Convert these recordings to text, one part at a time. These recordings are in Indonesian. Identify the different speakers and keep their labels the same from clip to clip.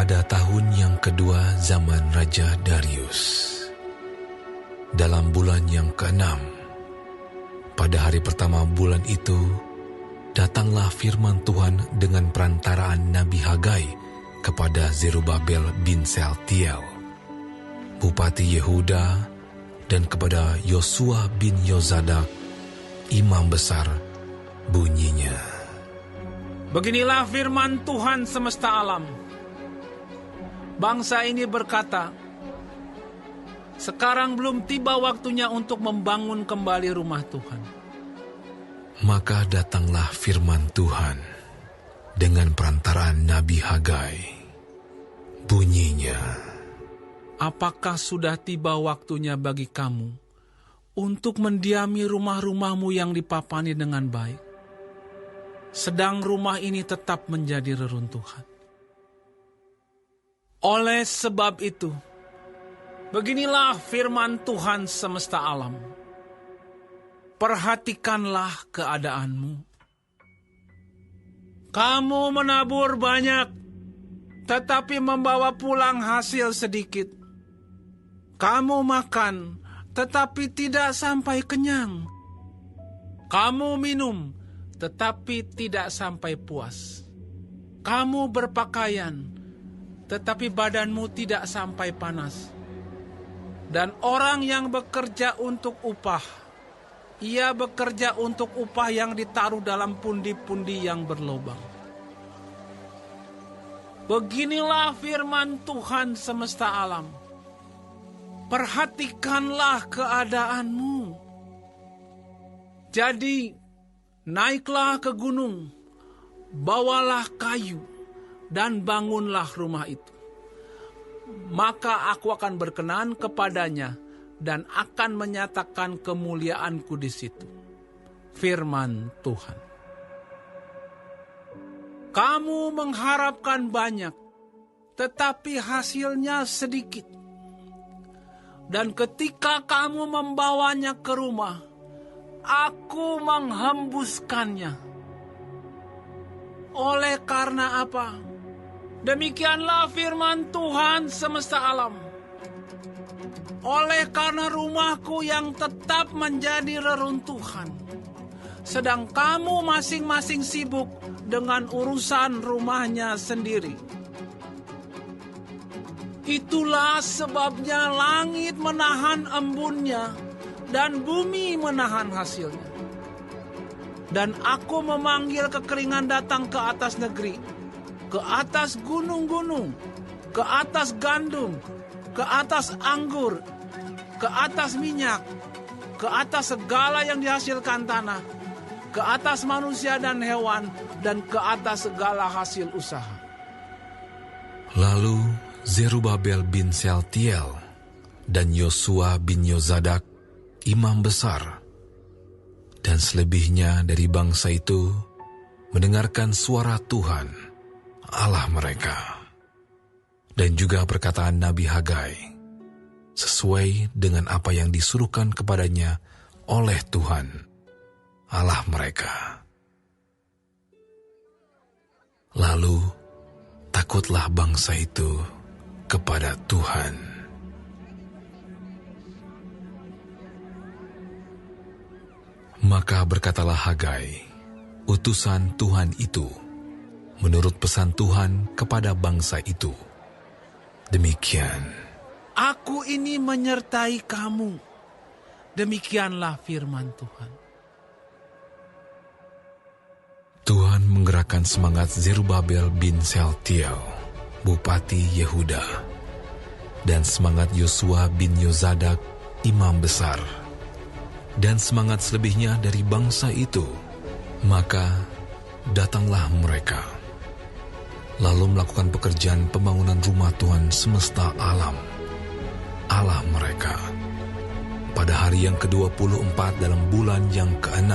Speaker 1: Pada tahun yang kedua zaman Raja Darius, dalam bulan yang ke-6, pada hari pertama bulan itu, datanglah firman Tuhan dengan perantaraan Nabi Hagai kepada Zerubabel bin Sealtiel, Bupati Yehuda, dan kepada Yosua bin Yozadak, Imam Besar, bunyinya.
Speaker 2: Beginilah firman Tuhan semesta alam. Bangsa ini berkata, sekarang belum tiba waktunya untuk membangun kembali rumah Tuhan.
Speaker 1: Maka datanglah firman Tuhan dengan perantaraan Nabi Hagai. Bunyinya,
Speaker 2: apakah sudah tiba waktunya bagi kamu untuk mendiami rumah-rumahmu yang dipapani dengan baik, sedang rumah ini tetap menjadi reruntuhan? Oleh sebab itu, beginilah firman Tuhan semesta alam. Perhatikanlah keadaanmu. Kamu menabur banyak, tetapi membawa pulang hasil sedikit. Kamu makan, tetapi tidak sampai kenyang. Kamu minum, tetapi tidak sampai puas. Kamu berpakaian, tetapi badanmu tidak sampai panas. Dan orang yang bekerja untuk upah, ia bekerja untuk upah yang ditaruh dalam pundi-pundi yang berlobang. Beginilah firman Tuhan semesta alam. Perhatikanlah keadaanmu. Jadi, naiklah ke gunung, bawalah kayu, dan bangunlah rumah itu. Maka aku akan berkenan kepadanya dan akan menyatakan kemuliaanku di situ. Firman Tuhan. Kamu mengharapkan banyak, tetapi hasilnya sedikit. Dan ketika kamu membawanya ke rumah, aku menghembuskannya. Oleh karena apa? Demikianlah firman Tuhan semesta alam. Oleh karena rumahku yang tetap menjadi reruntuhan, sedang kamu masing-masing sibuk dengan urusan rumahnya sendiri. Itulah sebabnya langit menahan embunnya dan bumi menahan hasilnya. Dan aku memanggil kekeringan datang ke atas negeri, ke atas gunung-gunung, ke atas gandum, ke atas anggur, ke atas minyak, ke atas segala yang dihasilkan tanah, ke atas manusia dan hewan, dan ke atas segala hasil usaha.
Speaker 1: Lalu Zerubabel bin Sealtiel dan Yosua bin Yozadak, imam besar, dan selebihnya dari bangsa itu mendengarkan suara Tuhan Allah mereka, dan juga perkataan Nabi Hagai, sesuai dengan apa yang disuruhkan kepadanya oleh Tuhan Allah mereka. Lalu takutlah bangsa itu kepada Tuhan. Maka berkatalah Hagai, utusan Tuhan itu, menurut pesan Tuhan kepada bangsa itu, demikian.
Speaker 2: Aku ini menyertai kamu. Demikianlah firman Tuhan.
Speaker 1: Tuhan menggerakkan semangat Zerubabel bin Sealtiel, Bupati Yehuda, dan semangat Yosua bin Yozadak, imam besar, dan semangat selebihnya dari bangsa itu. Maka datanglah mereka, lalu melakukan pekerjaan pembangunan rumah Tuhan semesta alam, Allah mereka, pada hari yang ke-24 dalam bulan yang ke-6,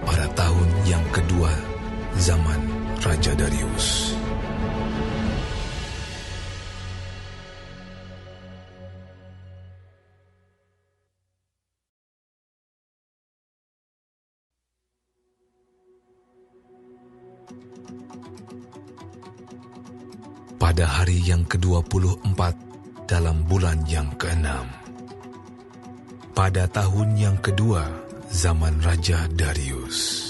Speaker 1: pada tahun yang kedua zaman Raja Darius. pada hari yang ke-24 dalam bulan yang ke-6. Pada tahun yang kedua zaman Raja Darius,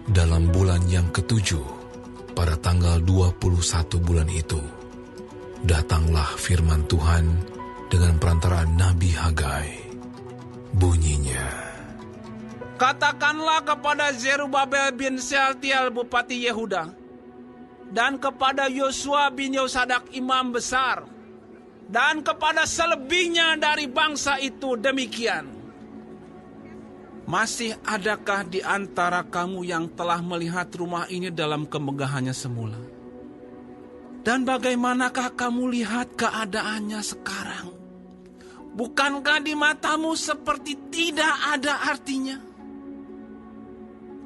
Speaker 1: dalam bulan yang ke-7, pada tanggal 21 bulan itu, datanglah firman Tuhan dengan perantaraan Nabi Hagai. Bunyinya,
Speaker 2: Katakanlah kepada Zerubabel bin Sealtiel Bupati Yehuda, dan kepada Yosua bin Yosadak imam besar, dan kepada selebihnya dari bangsa itu demikian. Masih adakah di antara kamu yang telah melihat rumah ini dalam kemegahannya semula? Dan bagaimanakah kamu lihat keadaannya sekarang? Bukankah di matamu seperti tidak ada artinya?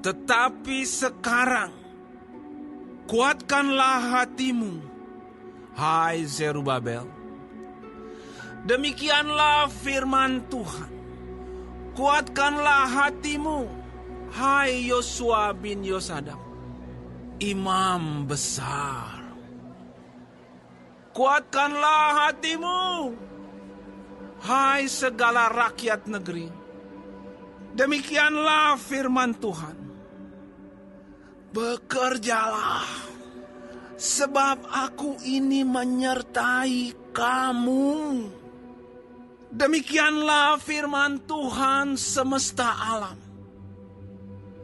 Speaker 2: Tetapi sekarang, kuatkanlah hatimu, hai Zerubabel. Demikianlah firman Tuhan. Kuatkanlah hatimu, hai Yosua bin Yosadak, imam besar. Kuatkanlah hatimu, hai segala rakyat negeri. Demikianlah firman Tuhan. Bekerjalah, sebab aku ini menyertai kamu. Demikianlah firman Tuhan semesta alam.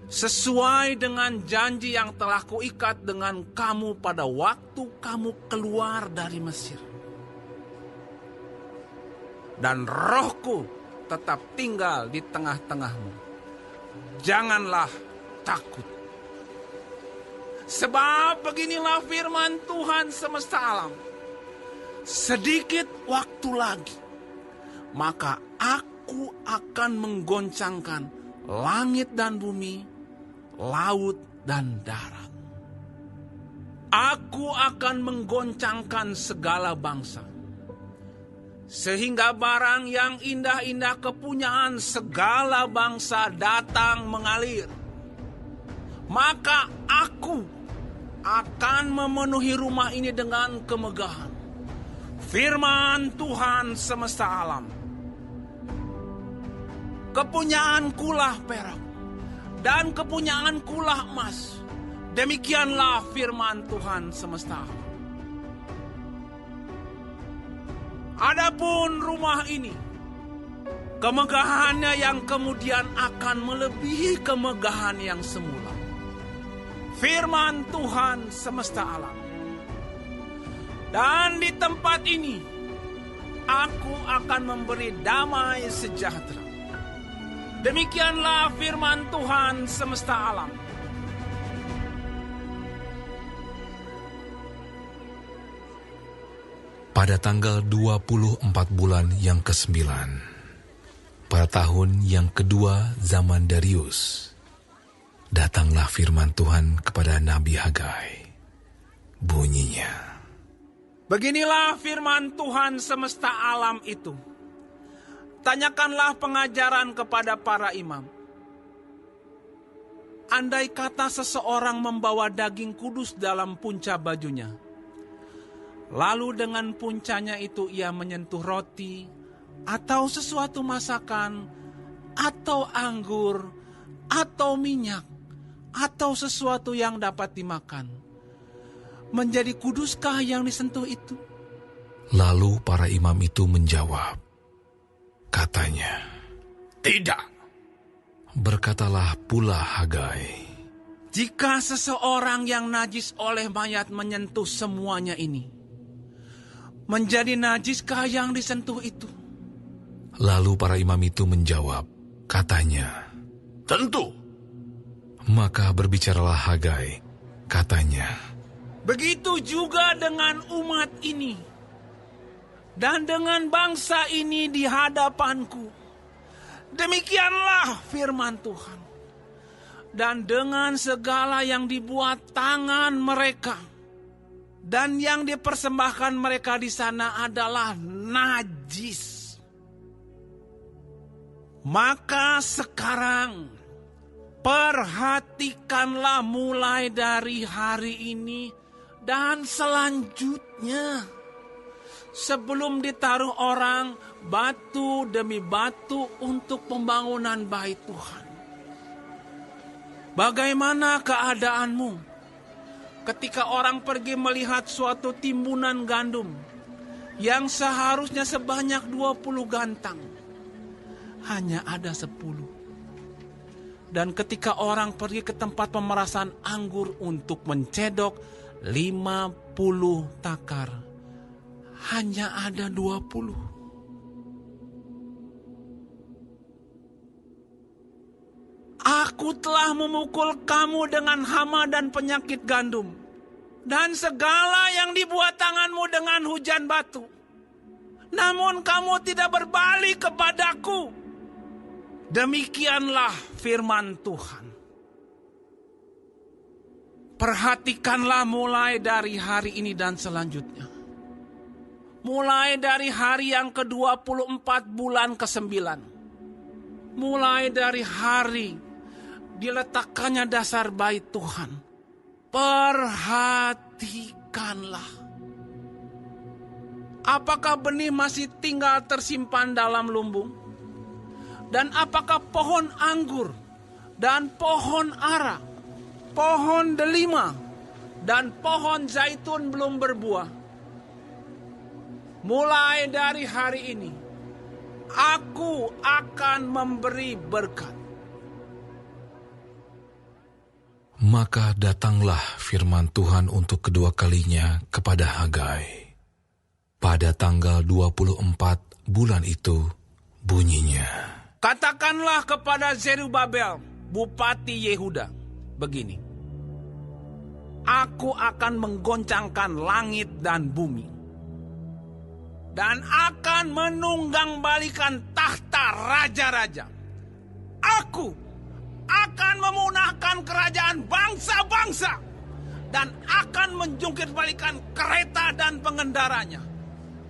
Speaker 2: Sesuai dengan janji yang telah kuikat dengan kamu pada waktu kamu keluar dari Mesir. Dan rohku tetap tinggal di tengah-tengahmu. Janganlah takut. Sebab beginilah firman Tuhan semesta alam. Sedikit waktu lagi, maka aku akan menggoncangkan langit dan bumi, laut dan darat. Aku akan menggoncangkan segala bangsa, sehingga barang yang indah-indah kepunyaan segala bangsa datang mengalir. Maka aku akan memenuhi rumah ini dengan kemegahan. Firman Tuhan semesta alam. Kepunyaankulah perak, dan kepunyaankulah emas. Demikianlah firman Tuhan semesta alam. Adapun rumah ini, kemegahannya yang kemudian akan melebihi kemegahan yang semula. Firman Tuhan semesta alam. Dan di tempat ini, aku akan memberi damai sejahtera. Demikianlah firman Tuhan semesta alam.
Speaker 1: pada tanggal 24 bulan yang ke-9, pada tahun yang kedua zaman Darius, datanglah firman Tuhan kepada Nabi Hagai. Bunyinya,
Speaker 2: Beginilah firman Tuhan semesta alam itu. Tanyakanlah pengajaran kepada para imam. Andai kata seseorang membawa daging kudus dalam punca bajunya, lalu dengan puncanya itu ia menyentuh roti, atau sesuatu masakan, atau anggur, atau minyak, atau sesuatu yang dapat dimakan, menjadi kuduskah yang disentuh itu?
Speaker 1: Lalu para imam itu menjawab, katanya,
Speaker 2: Tidak.
Speaker 1: Berkatalah pula Hagai,
Speaker 2: Jika seseorang yang najis oleh mayat menyentuh semuanya ini, menjadi najiskah yang disentuh itu?
Speaker 1: Lalu para imam itu menjawab, katanya,
Speaker 3: Tentu.
Speaker 1: Maka berbicaralah Hagai, katanya,
Speaker 2: Begitu juga dengan umat ini dan dengan bangsa ini di hadapanku. Demikianlah firman Tuhan. Dan dengan segala yang dibuat tangan mereka dan yang dipersembahkan mereka di sana adalah najis. Maka sekarang perhatikanlah mulai dari hari ini Dan selanjutnya, sebelum ditaruh orang batu demi batu untuk pembangunan bait Tuhan. Bagaimana keadaanmu ketika orang pergi melihat suatu timbunan gandum yang seharusnya sebanyak 20 gantang, hanya ada 10. Dan ketika orang pergi ke tempat pemerasan anggur untuk mencedok 50 takar, hanya ada 20. Aku telah memukul kamu dengan hama dan penyakit gandum, dan segala yang dibuat tanganmu dengan hujan batu. Namun kamu tidak berbalik kepadaku. Demikianlah firman Tuhan. Perhatikanlah mulai dari hari ini dan selanjutnya. Mulai dari hari yang ke-24 bulan ke-9. Mulai dari hari diletakkannya dasar bait Tuhan. Perhatikanlah. Apakah benih masih tinggal tersimpan dalam lumbung? Dan apakah pohon anggur dan pohon ara, pohon delima dan pohon zaitun belum berbuah? Mulai dari hari ini, aku akan memberi berkat.
Speaker 1: Maka datanglah firman Tuhan untuk kedua kalinya kepada Hagai. Pada tanggal 24 bulan itu bunyinya.
Speaker 2: Katakanlah kepada Zerubabel, Bupati Yehuda, begini. Aku akan menggoncangkan langit dan bumi. Dan akan menunggangbalikan tahta raja-raja. Aku akan memunahkan kerajaan bangsa-bangsa. Dan akan menjungkitbalikan kereta dan pengendaranya.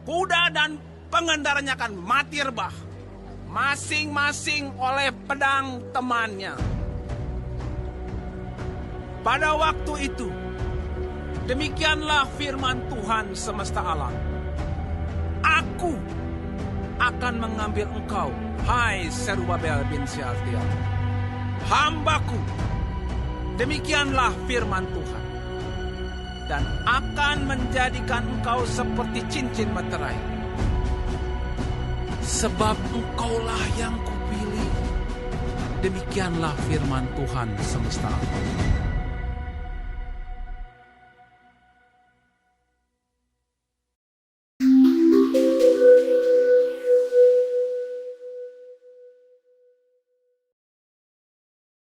Speaker 2: Kuda dan pengendaranya akan mati rebah. Masing-masing oleh pedang temannya. Pada waktu itu, demikianlah firman Tuhan semesta alam. Aku akan mengambil engkau, hai Zerubabel bin Shealtiel, hambaku. Demikianlah firman Tuhan. Dan akan menjadikan engkau seperti cincin meterai. Sebab engkaulah yang kupilih. Demikianlah firman Tuhan semesta alam.